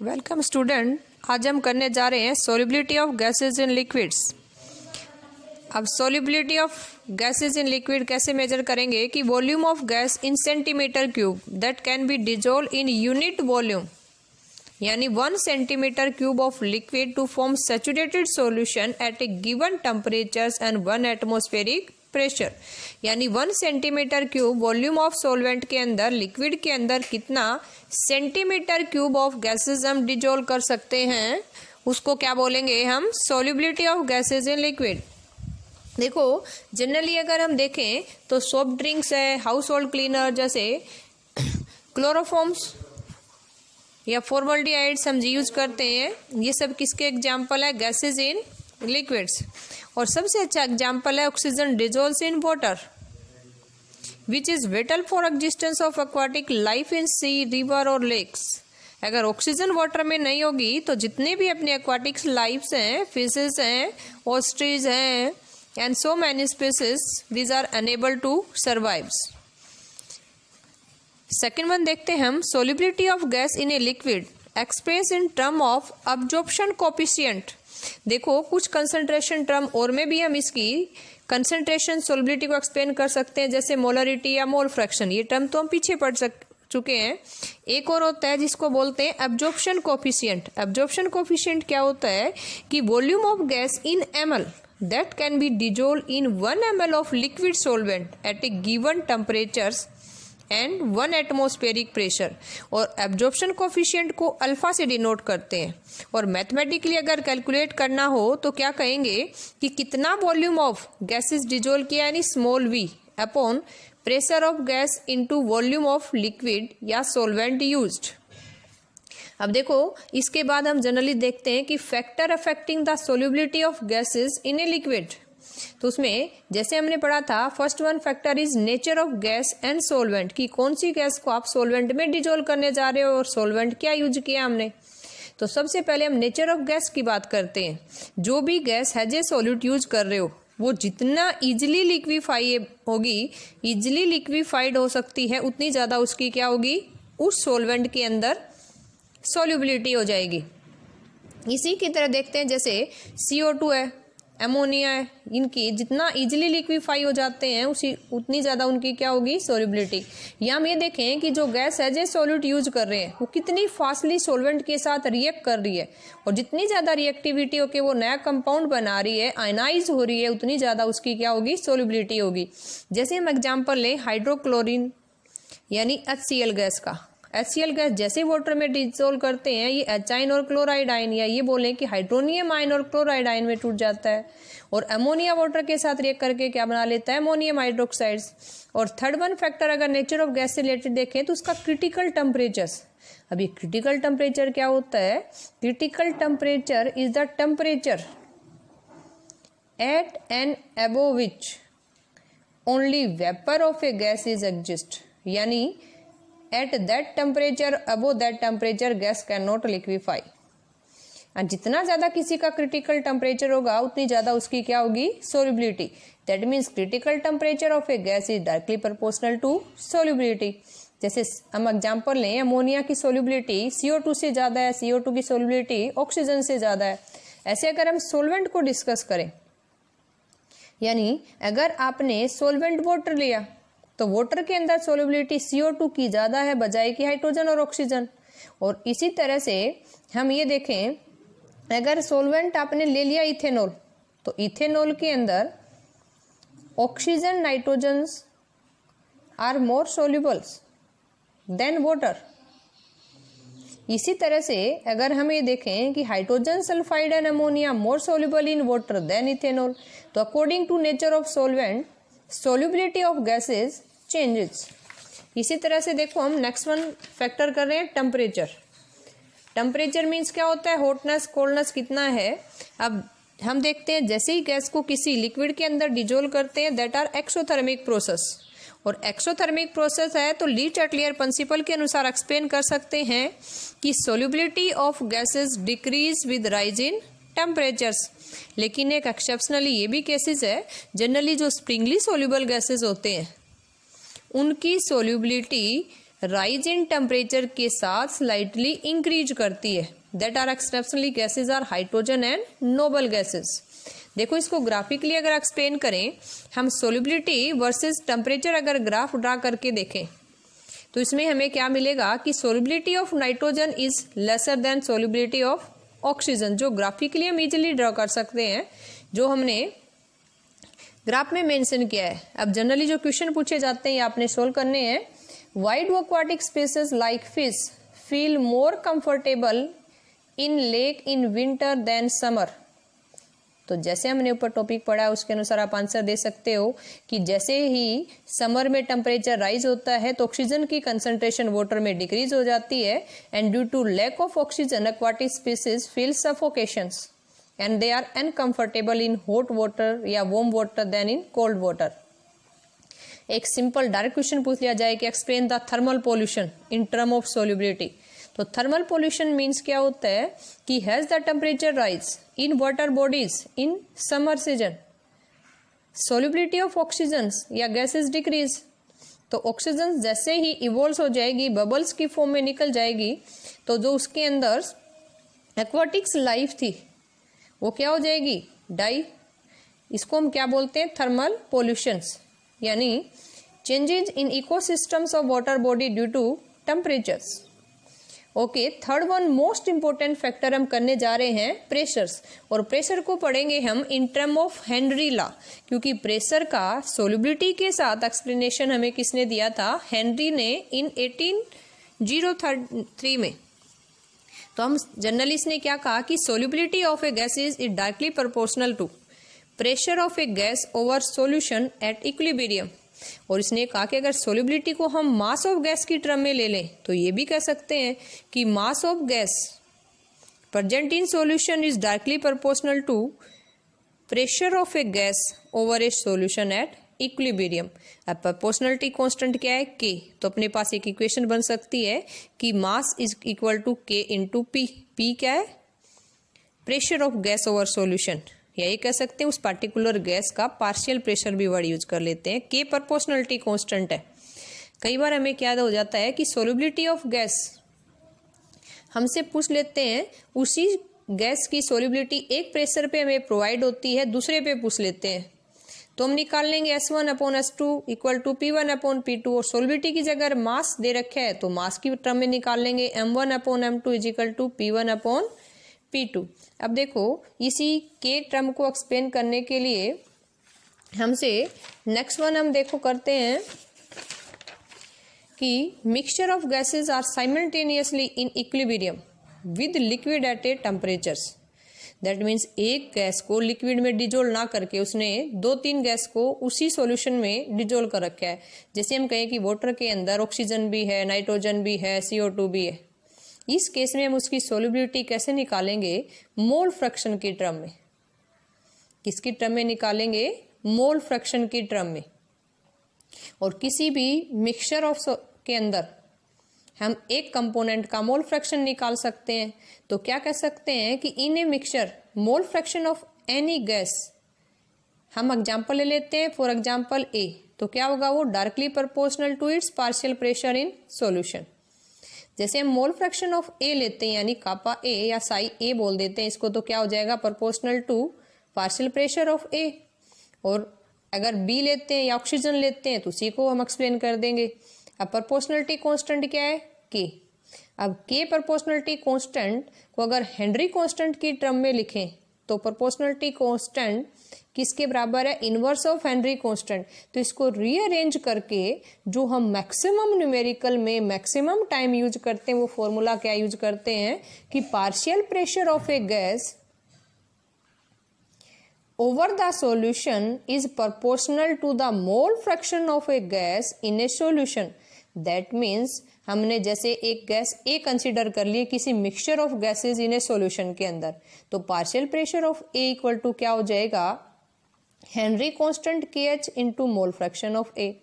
Welcome student. आज हम करने जा रहे हैं solubility of gases in liquids. अब solubility of gases in liquid कैसे मेजर करेंगे कि volume of gas in centimetre cube that can be dissolve in unit volume, यानी 1 centimetre cube of liquid to form saturated solution at a given temperatures and 1 atmospheric pressure. यानी 1 centimetre cube volume of solvent के अंदर, liquid के अंदर कितना centimetre cube of gases हम dissolve कर सकते हैं, उसको क्या बोलेंगे हम? Solubility of gases in liquid. देखो जनरली अगर हम देखें तो सॉफ्ट ड्रिंक्स है, हाउस होल्ड क्लीनर जैसे क्लोरोफॉर्म्स या फॉर्मल्डिहाइड्स हम यूज करते हैं, ये सब किसके एग्जाम्पल है? Gases in liquids. और सबसे अच्छा एग्जाम्पल है oxygen dissolves in water which is vital for existence of aquatic life in sea, river और लेक्स। अगर ऑक्सीजन वाटर में नहीं होगी तो जितने भी अपने एक्वाटिक्स लाइफ्स हैं, फिशेस हैं, ऑस्ट्रिच हैं and so many species, these are unable to survive. Second one देखते हैं हम, solubility of gas in a liquid express in term of absorption coefficient. देखो कुछ कंसंट्रेशन टर्म और में भी हम इसकी कंसंट्रेशन सोल्युबिलिटी को एक्सप्लेन कर सकते हैं, जैसे मोलरिटी या मोल फ्रैक्शन। ये टर्म तो हम पीछे पढ़ चुके हैं। एक और होता है जिसको बोलते हैं एब्जॉर्प्शन कोफिशिएंट। एब्जॉर्प्शन कोफिशिएंट क्या होता है कि volume of gas in ml that can be dissolved in 1 ml of liquid solvent at a given temperatures and 1 atmospheric pressure. और एब्जॉर्प्शन कोफिशिएंट को अल्फा से डिनोट करते हैं। और मैथमेटिकली अगर कैलकुलेट करना हो तो क्या कहेंगे कि कितना वॉल्यूम ऑफ गैसेस डिजोल्व किया, यानी small v upon pressure of gas into volume of liquid या सोलवेंट यूज्ड। अब देखो इसके बाद हम जनरली देखते हैं कि factor affecting the solubility of gases in a liquid. तो उसमें जैसे हमने पढ़ा था, first one factor is nature of gas and solvent, कि कौन सी गैस को आप सोलवेंट में डिजोल्व करने जा रहे हो और सोलवेंट क्या यूज किया हमने। तो सबसे पहले हम नेचर ऑफ गैस की बात करते हैं। जो भी gas has a solute use कर रहे हो वो जितना इजिली लिक्विफाई होगी, इजिली लिक्विफाइड हो सकती है, उतनी ज़्यादा उसकी क्या होगी, उस सोलवेंट के अंदर सोल्युबिलिटी हो जाएगी। इसी की तरह देखते हैं जैसे CO2 है, अमोनिया है, इनकी जितना इजीली लिक्विफाई हो जाते हैं उतनी ज़्यादा उनकी क्या होगी, सोल्युबिलिटी। या हम ये देखें कि जो गैस है जो सॉल्यूट यूज कर रहे हैं वो कितनी फास्टली सॉल्वेंट के साथ रिएक्ट कर रही है, और जितनी ज़्यादा रिएक्टिविटी होकर वो नया कंपाउंड बना रही है, आयनाइज हो रही है, उतनी ज़्यादा उसकी क्या होगी, सोल्युबिलिटी होगी। जैसे हम एग्जाम्पल लें हाइड्रोक्लोरिन यानी HCl गैस का। HCl गैस जैसे वाटर में डिसोल्व करते हैं ये H आयन और क्लोराइड आयन, या ये बोलें कि हाइड्रोनियम आयन और क्लोराइड आयन में टूट जाता है। और अमोनिया वाटर के साथ रिएक्ट करके क्या बना लेता है, अमोनियम हाइड्रोक्साइड्स। और थर्ड वन फैक्टर अगर नेचर ऑफ गैस से रिलेटेड देखें तो उसका क्रिटिकल टेम्परेचर्स। अब ये क्रिटिकल टेम्परेचर क्या होता है? Critical temperature is the temperature at and above which only vapour of a gas is exist, यानी at that temperature, above that temperature gas cannot liquefy। और जितना ज़्यादा किसी का क्रिटिकल टेम्परेचर होगा उतनी ज़्यादा उसकी क्या होगी, solubility. That means critical temperature of a gas is directly proportional to solubility. जैसे हम एग्जांपल लें, अमोनिया की सोल्युबिलिटी CO2 से ज़्यादा है, CO2 की सोल्युबिलिटी ऑक्सीजन से ज़्यादा है। ऐसे अगर हम सोलवेंट को डिस्कस करें, यानी अगर आपने सोलवेंट वाटर लिया तो वाटर के अंदर सोल्युबिलिटी CO2 की ज़्यादा है बजाय कि हाइड्रोजन और ऑक्सीजन। और इसी तरह से हम ये देखें, अगर सोलवेंट आपने ले लिया इथेनॉल, तो इथेनॉल के अंदर oxygen, nitrogen are more solubles than water. इसी तरह से अगर हम ये देखें कि hydrogen sulphide and ammonia more soluble in water than ethanol, तो according to nature of solvent solubility of gases changes. इसी तरह से देखो हम नेक्स्ट वन फैक्टर कर रहे हैं, टेम्परेचर। टेम्परेचर मीन्स क्या होता है, हॉटनेस, कोल्डनेस कितना है। अब हम देखते हैं जैसे ही गैस को किसी लिक्विड के अंदर डिजोल्व करते हैं, दैट आर एक्सोथर्मिक प्रोसेस। और एक्सोथर्मिक प्रोसेस है तो ली चैटलियर प्रिंसिपल के अनुसार एक्सप्लेन कर सकते हैं कि solubility of gases decrease with rise in temperatures. लेकिन एक एक्सेप्शनली ये भी केसेस है, जनरली जो स्प्रिंगली सोल्यूबल गैसेस होते हैं उनकी सोल्युबिलिटी राइज इन टेम्परेचर के साथ स्लाइटली इंक्रीज करती है। That are exceptionally gases are hydrogen and noble gases. देखो इसको ग्राफिकली अगर एक्सप्लेन करें, हम सोल्युबिलिटी वर्सेस टेम्परेचर अगर ग्राफ ड्रा करके देखें तो इसमें हमें क्या मिलेगा कि solubility of nitrogen is lesser than solubility of oxygen, जो ग्राफिकली हम इजिली ड्रा कर सकते हैं, जो हमने ग्राफ में मेंशन किया है। अब जनरली जो क्वेश्चन पूछे जाते हैं ये आपने सोल्व करने हैं। Why do aquatic species like fish feel more comfortable in lake in winter than summer. तो जैसे हमने ऊपर टॉपिक पढ़ा उसके अनुसार आप आंसर दे सकते हो कि जैसे ही समर में टेम्परेचर राइज होता है तो ऑक्सीजन की कंसंट्रेशन वाटर में डिक्रीज हो जाती है, and due to lack of oxygen aquatic species feel suffocations and they are uncomfortable in hot water या warm water than in cold water. एक सिंपल डायरेक्ट क्वेश्चन पूछ लिया जाए कि explain the thermal pollution in term of solubility. तो thermal pollution means क्या होता है कि has the temperature rise in water bodies in summer season, solubility of oxygen या गैसेस डिक्रीज। तो ऑक्सीजन जैसे ही इवोल्व हो जाएगी, बबल्स की फॉर्म में निकल जाएगी, तो जो उसके अंदर एक्वाटिक्स लाइफ थी वो क्या हो जाएगी, डाई। इसको हम क्या बोलते हैं, थर्मल पोल्यूशंस, यानी changes in ecosystems of water body due to temperatures. Okay, third one most important factor हम करने जा रहे हैं प्रेशर्स, और प्रेशर को पढ़ेंगे हम इन टर्म ऑफ हेनरी लॉ, क्योंकि प्रेशर का सोल्युबिलिटी के साथ एक्सप्लेनेशन हमें किसने दिया था, हेनरी ने इन 1803 में। तो हम जनरली इसने क्या कहा कि solubility of a gas is directly proportional to pressure of a gas over solution at equilibrium. और इसने कहा कि अगर सोल्युबिलिटी को हम मास ऑफ गैस की टर्म में ले लें तो ये भी कह सकते हैं कि mass of gas present in solution is directly proportional to pressure of a gas over a solution at equilibrium. अब प्रोपोर्शनलिटी कांस्टेंट क्या है, के। तो अपने पास एक इक्वेशन बन सकती है कि मास इज इक्वल टू के इंटू पी। पी क्या है, pressure of gas over solution, या ये कह सकते हैं उस पार्टिकुलर गैस का पार्शियल प्रेशर भी वर्ड यूज कर लेते हैं। के प्रोपोर्शनलिटी कांस्टेंट है। कई बार हमें क्या हो जाता है कि सोल्युबिलिटी ऑफ गैस हमसे पूछ लेते हैं, उसी गैस की सोल्युबिलिटी एक प्रेशर पे हमें प्रोवाइड होती है, दूसरे पे पूछ लेते हैं, तो हम निकाल लेंगे S1/S2 इक्वल टू P1/P2, और सोल्युबिलिटी की जगह मास दे रखा है तो मास की टर्म में निकाल लेंगे M1/M2 is equal to P1/P2। अब देखो इसी के टर्म को एक्सप्लेन करने के लिए हमसे नेक्स्ट वन हम देखो करते हैं कि mixture of gases are simultaneously in equilibrium with liquid at a temperatures. That means एक गैस को लिक्विड में डिजोल्व ना करके उसने 2-3 गैस को उसी सॉल्यूशन में डिजोल्व कर रखा है। जैसे हम कहें कि वाटर के अंदर ऑक्सीजन भी है, नाइट्रोजन भी है, CO2 भी है। इस केस में हम उसकी सोल्युबिलिटी कैसे निकालेंगे, मोल फ्रैक्शन की टर्म में। किसकी टर्म में निकालेंगे, मोल फ्रैक्शन की टर्म में। और किसी भी मिक्सचर ऑफ के अंदर हम एक कंपोनेंट का मोल फ्रैक्शन निकाल सकते हैं। तो क्या कह सकते हैं कि in a mixture mole fraction of any gas, हम एग्जांपल ले लेते हैं, फॉर एग्जांपल ए, तो क्या होगा, वो directly proportional to its partial pressure in solution. जैसे हम मोल फ्रैक्शन ऑफ ए लेते हैं, यानी कापा ए या साई ए बोल देते हैं इसको, तो क्या हो जाएगा, proportional to partial pressure of A. और अगर बी लेते हैं या ऑक्सीजन लेते हैं तो उसी को हम एक्सप्लेन कर देंगे। अब प्रोपोर्शनलिटी कांस्टेंट क्या है, के। अब के प्रोपोर्शनलिटी कांस्टेंट को अगर हेनरी कांस्टेंट की टर्म में लिखें तो प्रोपोर्शनलिटी कांस्टेंट किसके बराबर है, इनवर्स ऑफ हेनरी कांस्टेंट। तो इसको रीअरेंज करके जो हम मैक्सिमम न्यूमेरिकल में मैक्सिमम टाइम यूज करते हैं वो फॉर्मूला क्या यूज करते हैं कि partial pressure of a gas over the solution is proportional to the mole fraction of a gas in a solution. That means हमने जैसे एक गैस ए कंसिडर कर लिए किसी mixture of gases in a solution के अंदर, तो partial pressure of A equal to क्या हो जाएगा, Henry constant KH into mole fraction of A.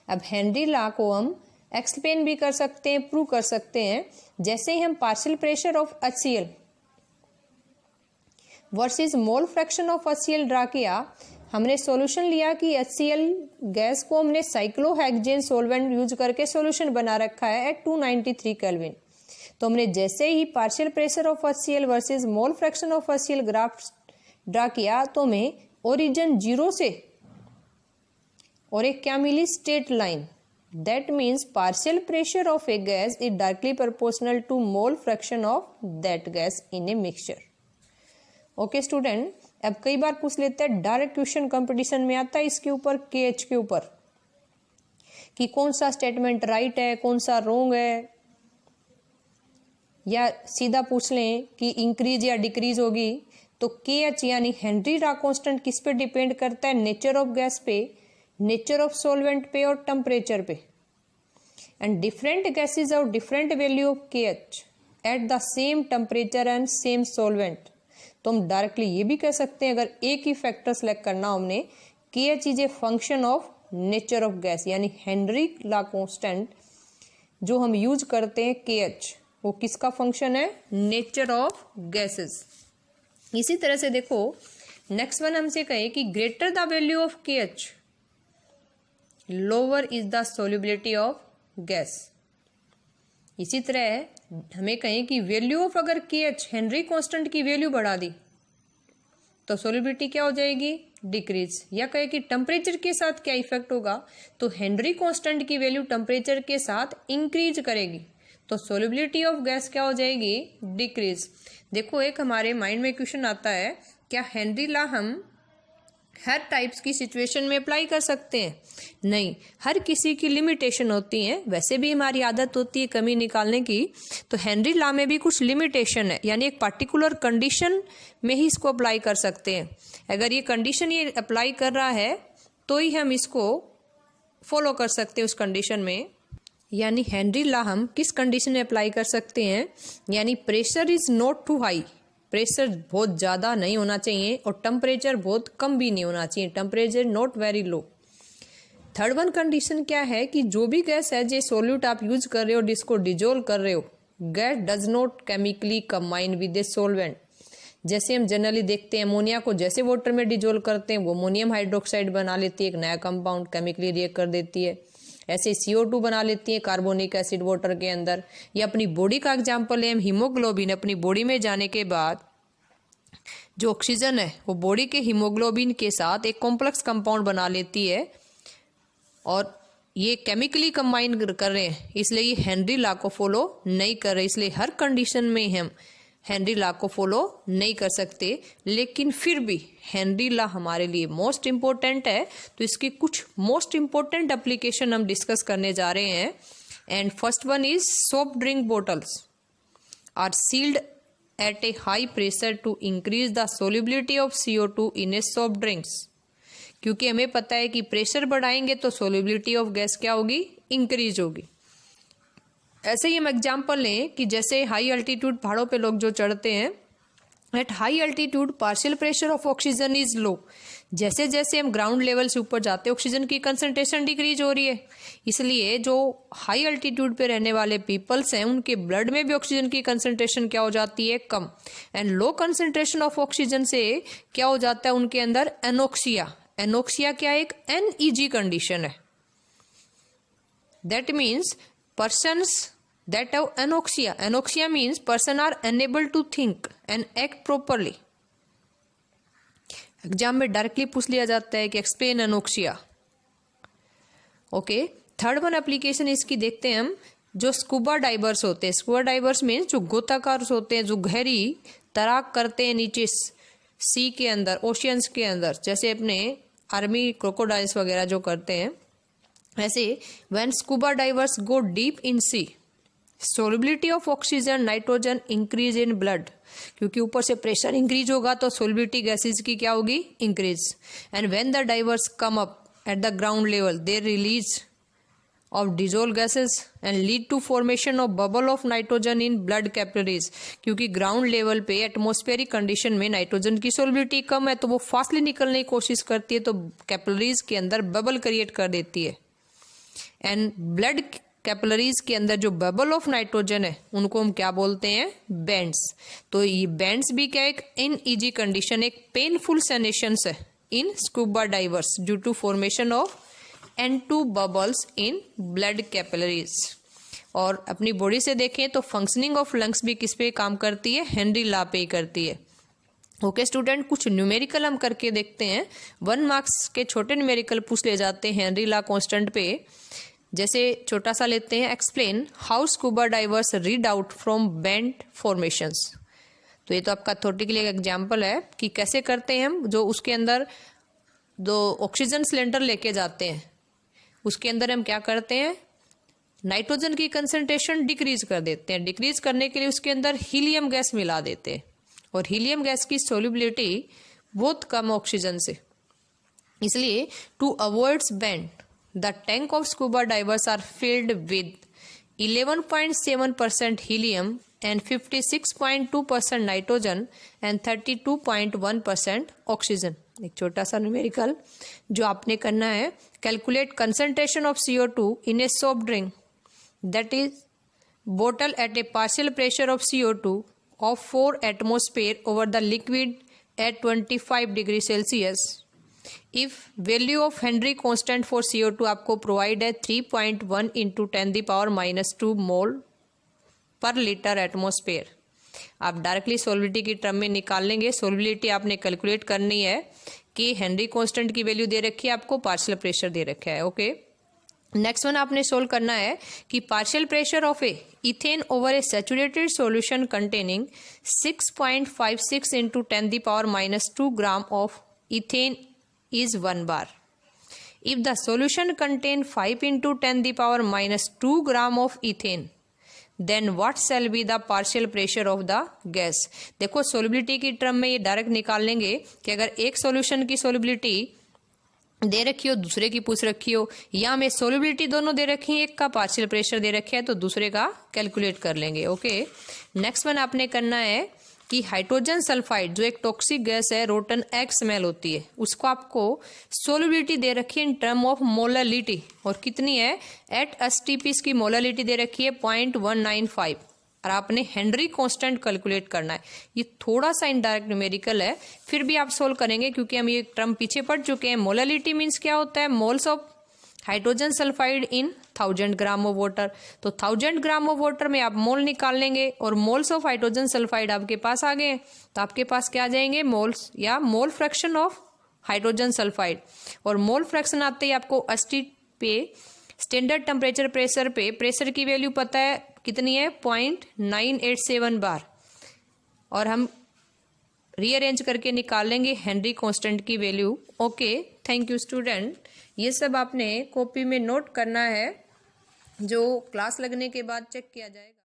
अब हेनरी लॉ को हम एक्सप्लेन भी कर सकते हैं, प्रूव कर सकते हैं। जैसे ही हम partial pressure of HCl versus mole fraction of HCl draw किया, हमने सॉल्यूशन लिया कि HCl गैस को हमने साइक्लोहेक्सेन सॉल्वेंट यूज करके सॉल्यूशन बना रखा है एट 293 केल्विन। तो हमने जैसे ही partial pressure of HCl versus mole fraction of HCl graph draw किया तो हमें ओरिजिन 0 से और एक क्या मिली, straight line. That means partial pressure of a gas is directly proportional to mole fraction of that gas in a mixture. Okay student, अब कई बार पूछ लेते हैं, डायरेक्ट क्वेश्चन कंपटीशन में आता है इसके ऊपर, KH के ऊपर, कि कौन सा स्टेटमेंट राइट है, कौन सा रॉन्ग है, या सीधा पूछ लें कि इंक्रीज या डिक्रीज होगी। तो KH यानी हेनरी ला कांस्टेंट किस पे डिपेंड करता है, नेचर ऑफ गैस पे, नेचर ऑफ सॉल्वेंट पे और टेम्परेचर पे। एंड डिफरेंट गैसेज और different value of KH at the same temperature and same solvent. तो हम डायरेक्टली ये भी कह सकते हैं, अगर एक ही फैक्टर सेलेक्ट करना हमने, KH is a function of nature of gas, यानी हेनरी ला कांस्टेंट जो हम यूज करते हैं KH, वो किसका फंक्शन है, नेचर ऑफ गैसेस। इसी तरह से देखो नेक्स्ट वन हमसे कहे कि greater the value of KH lower is the solubility of gas. इसी तरह हमें कहें कि वैल्यू ऑफ अगर KH हेनरी कांस्टेंट की वैल्यू बढ़ा दी तो सोल्युबिलिटी क्या हो जाएगी, डिक्रीज। या कहे कि टेम्परेचर के साथ क्या इफेक्ट होगा, तो हेनरी कांस्टेंट की वैल्यू टेम्परेचर के साथ इंक्रीज करेगी तो सोल्युबिलिटी ऑफ गैस क्या हो जाएगी, डिक्रीज। देखो एक हमारे माइंड में क्वेश्चन आता है, क्या हेनरी लॉ हम हर टाइप्स की सिचुएशन में अप्लाई कर सकते हैं? नहीं, हर किसी की लिमिटेशन होती है। वैसे भी हमारी आदत होती है कमी निकालने की, तो हेनरी लॉ में भी कुछ लिमिटेशन है, यानी एक पर्टिकुलर कंडीशन में ही इसको अप्लाई कर सकते हैं। अगर ये कंडीशन ये अप्लाई कर रहा है तो ही हम इसको फॉलो कर सकते हैं उस कंडीशन में। यानी हेनरी लॉ हम किस कंडीशन में अप्लाई कर सकते हैं, यानी pressure is not too high, pressure बहुत ज़्यादा नहीं होना चाहिए और टेम्परेचर बहुत कम भी नहीं होना चाहिए, temperature not very low. Third one condition क्या है कि जो भी गैस है जो सोल्यूट आप यूज कर रहे हो, जिसको डिजोल्व कर रहे हो, gas does not chemically combine with A solvent. जैसे हम जनरली देखते हैं अमोनिया को जैसे वाटर में डिजोल्व करते हैं वो अमोनियम हाइड्रोक्साइड बना लेती है, एक नया कंपाउंड केमिकली रिएक्ट कर देती है। ऐसे CO2 बना लेती है कार्बोनिक एसिड वाटर के अंदर। या अपनी बॉडी का एग्जांपल है, हम हीमोग्लोबिन अपनी बॉडी में जाने के बाद जो ऑक्सीजन है वो बॉडी के हीमोग्लोबिन के साथ एक कॉम्प्लेक्स कंपाउंड बना लेती है और ये केमिकली कंबाइन कर रहे हैं, इसलिए ये हेनरी लॉ को फॉलो नहीं कर रहे। इसलिए हर कंडीशन में हम हेनरी लॉ को फॉलो नहीं कर सकते, लेकिन फिर भी हेनरी लॉ हमारे लिए मोस्ट इम्पोर्टेंट है। तो इसकी कुछ मोस्ट इम्पोर्टेंट एप्लीकेशन हम डिस्कस करने जा रहे हैं। And first one is soft drink bottles are sealed at a high pressure to increase the solubility of CO2 in a soft drinks. क्योंकि हमें पता है कि प्रेशर बढ़ाएंगे तो सोल्युबिलिटी ऑफ गैस क्या होगी, इंक्रीज होगी। ऐसे ही हम एग्जाम्पल लें कि जैसे हाई अल्टीट्यूड पहाड़ों पे लोग जो चढ़ते हैं, at high altitude partial pressure of oxygen is low. जैसे जैसे हम ग्राउंड लेवल से ऊपर जाते हैं ऑक्सीजन की कंसंट्रेशन डिक्रीज हो रही है, इसलिए जो हाई अल्टीट्यूड पे रहने वाले पीपल्स हैं उनके ब्लड में भी ऑक्सीजन की कंसंट्रेशन क्या हो जाती है, कम। And low concentration of oxygen से क्या हो जाता है उनके अंदर, एनोक्सिया। एनोक्सिया क्या एक NEG कंडीशन है। That means persons that have anoxia. Anoxia means person are unable to think and act properly. Exam में डायरेक्टली पूछ लिया जाता है कि explain anoxia. Okay, third one application इसकी देखते हैं हम, जो स्कूबा डाइवर्स होते हैं। स्कूबा डाइवर्स मीन्स जो गोताकार होते हैं, जो गहरी तैराक करते हैं नीचे सी के अंदर, ओशियंस के अंदर, जैसे अपने आर्मी क्रोकोडाइल्स वगैरह जो करते हैं। ऐसे when scuba divers go deep in sea, solubility of oxygen nitrogen increase in blood. क्योंकि ऊपर से प्रेशर इंक्रीज होगा तो सोल्युबिलिटी गैसेज की क्या होगी, increase. And when the diverse come up at the ground level they release of dissolved gases and lead to formation of bubble of nitrogen in blood capillaries। क्योंकि ground level पे atmospheric condition में nitrogen की solubility कम है तो वो fastly निकलने की कोशिश करती है, तो कैपिलरीज के अंदर बबल क्रिएट कर देती है। एंड ब्लड कैपिलरीज के अंदर जो बबल ऑफ नाइट्रोजन है उनको हम क्या बोलते हैं, बैंड्स। तो ये बैंड्स भी क्या एक NEG कंडीशन, एक पेनफुल सेनेशंस है in scuba divers due to formation of N2 bubbles in blood capillaries। और अपनी बॉडी से देखें तो फंक्शनिंग ऑफ लंग्स भी किस पे काम करती है, हेनरी लॉ पे ही करती है। ओके स्टूडेंट, कुछ न्यूमेरिकल हम करके देखते हैं। 1 मार्क्स के छोटे न्यूमेरिकल पूछ ले जाते हैं हेनरी लॉ कांस्टेंट पे। जैसे छोटा सा लेते हैं, explain how scuba divers read out from bent formations. तो ये तो आपका थ्योरेटिकली एक एग्जाम्पल है कि कैसे करते हैं हम। जो उसके अंदर दो ऑक्सीजन सिलेंडर लेके जाते हैं, उसके अंदर हम क्या करते हैं, नाइट्रोजन की कंसंट्रेशन डिक्रीज कर देते हैं। डिक्रीज करने के लिए उसके अंदर हीलियम गैस मिला देते हैं, और हीलियम गैस की सोल्युबिलिटी बहुत कम ऑक्सीजन से। इसलिए to avoids bent the tank of scuba divers are filled with 11.7% helium and 56.2% nitrogen and 32.1% oxygen. एक छोटा सा न्यूमेरिकल जो आपने करना है, calculate concentration of CO2 in a soft drink that is bottle at a partial pressure of CO2 of 4 atmosphere over the liquid at 25 degree Celsius. If value of Henry constant for CO2 आपको provide है 3.1 into 10⁻² मोल पर litre atmosphere. आप directly solubility की term में निकाल लेंगे। Solubility आपने calculate करनी है कि हेनरी कांस्टेंट की वैल्यू दे रखी है, आपको पार्शियल प्रेशर दे रखा है। ओके, नेक्स्ट वन आपने सोल्व करना है कि partial pressure of A ethane over A saturated solution containing 6.56 into 10⁻² gram of ethane is 1 bar. If the solution contain 5 into 10⁻² gram of ethane, then what shall be the partial pressure of the gas? देखो solubility की term में ये direct निकाल लेंगे कि अगर एक solution की सोलिबिलिटी दे रखी हो, दूसरे की पूछ रखी हो, या हमें सोलिबिलिटी दोनों दे रखी है, एक का पार्शियल प्रेशर दे रखा है तो दूसरे का कैलकुलेट कर लेंगे। ओके, नेक्स्ट वन आपने करना है कि हाइड्रोजन सल्फाइड जो एक टॉक्सिक गैस है, रोटन एग स्मेल होती है, उसको आपको सोलिबिलिटी दे रखी है इन टर्म ऑफ मोलालिटी, और कितनी है, एट STP की मोलालिटी दे रखी है 0.195, और आपने हेनरी कांस्टेंट कैलकुलेट करना है। ये थोड़ा सा इनडायरेक्ट न्यूमेरिकल है, फिर भी आप सोल्व करेंगे क्योंकि हम ये टर्म पीछे पढ़ चुके हैं। मोलालिटी मीन्स क्या होता है, moles of hydrogen sulphide in 1000 gram of water. तो 1000 ग्राम ऑफ वाटर में आप मोल निकाल लेंगे, और मोल्स ऑफ हाइड्रोजन सल्फाइड आपके पास आ गए, तो आपके पास क्या आ जाएंगे, मोल्स या मोल फ्रैक्शन ऑफ हाइड्रोजन सल्फाइड। और मोल फ्रैक्शन आते ही आपको ST पे स्टैंडर्ड टेम्परेचर प्रेशर पे प्रेशर की वैल्यू पता है कितनी है, 0.987 बार, और हम रीअरेंज करके निकाल लेंगे हेनरी कांस्टेंट की value. Okay, thank you student. ये सब आपने कॉपी में नोट करना है, जो क्लास लगने के बाद चेक किया जाएगा।